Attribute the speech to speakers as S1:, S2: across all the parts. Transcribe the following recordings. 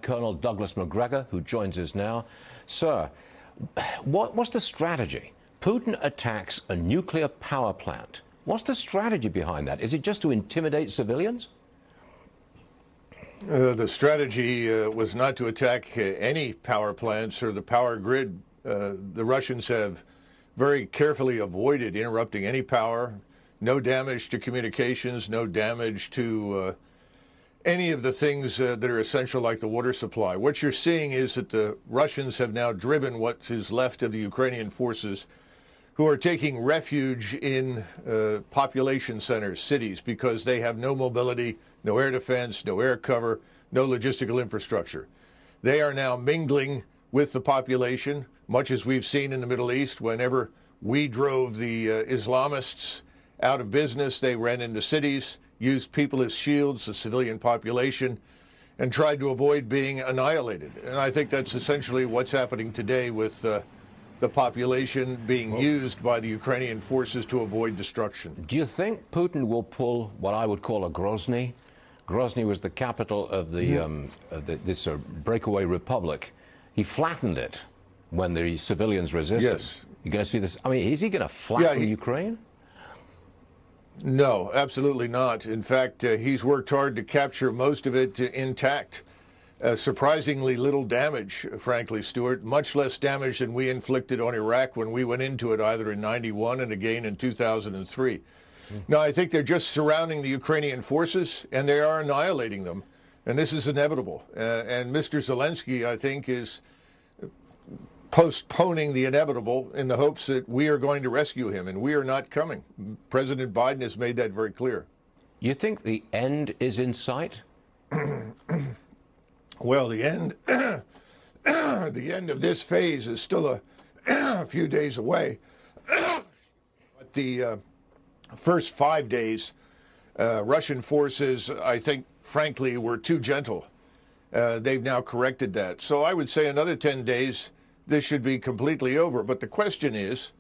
S1: Colonel Douglas McGregor, who joins us now. Sir, what's the strategy? Putin attacks a nuclear power plant. What's the strategy behind that? Is it just to intimidate civilians?
S2: The strategy was not to attack any power plants or the power grid. The Russians have very carefully avoided interrupting any power. No damage to communications, no damage to any of the things that are essential, like the water supply. What you're seeing is that the Russians have now driven what is left of the Ukrainian forces, who are taking refuge in population centers, cities, because they have no mobility, no air defense, no air cover, no logistical infrastructure. They are now mingling with the population, much as we've seen in the Middle East. Whenever we drove the Islamists out of business, they ran into cities, used people as shields, the civilian population, and tried to avoid being annihilated. And I think that's essentially what's happening today with the population being used by the Ukrainian forces to avoid destruction.
S1: Do you think Putin will pull what I would call a Grozny? Grozny was the capital of this breakaway republic. He flattened it when the civilians resisted.
S2: Yes.
S1: You're going to see this. I mean, is he going to flatten Ukraine?
S2: No, absolutely not. In fact, he's worked hard to capture most of it intact. Surprisingly little damage, frankly, Stuart. Much less damage than we inflicted on Iraq when we went into it, either in '91 and again in 2003. Now, I think they're just surrounding the Ukrainian forces, and they are annihilating them. And this is inevitable. And Mr. Zelenskyy, I think, is postponing the inevitable in the hopes that we are going to rescue him, and we are not coming. President Biden has made that very clear.
S1: You think the end is in sight?
S2: Well, the end of this phase is still a few days away. But the first 5 days, Russian forces, I think, frankly, were too gentle. They've now corrected that. So I would say another 10 days, this should be completely over. But the question is,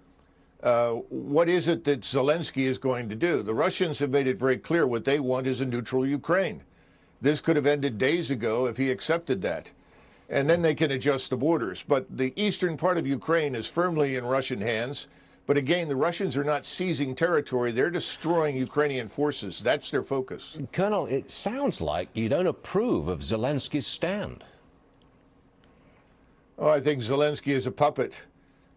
S2: what is it that Zelenskyy is going to do? The Russians have made it very clear what they want is a neutral Ukraine. This could have ended days ago if he accepted that. And then they can adjust the borders. But the eastern part of Ukraine is firmly in Russian hands. But again, the Russians are not seizing territory. They're destroying Ukrainian forces. That's their focus.
S1: Colonel, it sounds like you don't approve of Zelenskyy's stand.
S2: Oh, I think Zelenskyy is a puppet,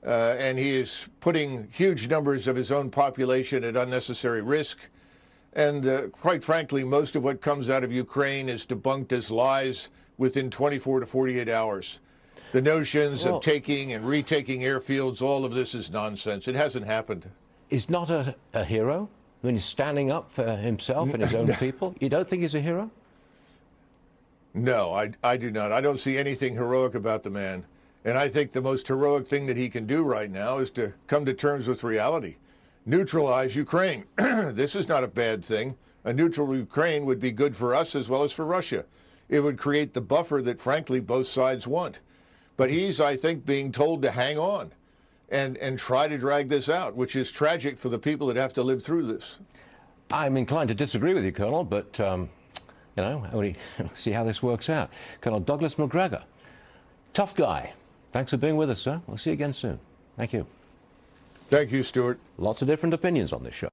S2: and he is putting huge numbers of his own population at unnecessary risk. And quite frankly, most of what comes out of Ukraine is debunked as lies within 24 to 48 hours. The notions of taking and retaking airfields, all of this is nonsense. It hasn't happened.
S1: He's not a hero? I mean, he's standing up for himself and his own people? You don't think he's a hero?
S2: No, I do not. I don't see anything heroic about the man. And I think the most heroic thing that he can do right now is to come to terms with reality. Neutralize Ukraine. This is not a bad thing. A neutral Ukraine would be good for us as well as for Russia. It would create the buffer that, frankly, both sides want. But he's, I think, being told to hang on and try to drag this out, which is tragic for the people that have to live through this.
S1: I'm inclined to disagree with you, Colonel, but, you know, we'll see how this works out. Colonel Douglas McGregor, tough guy. Thanks for being with us, sir. We'll see you again soon. Thank you.
S2: Thank you, Stuart.
S1: Lots of different opinions on this show.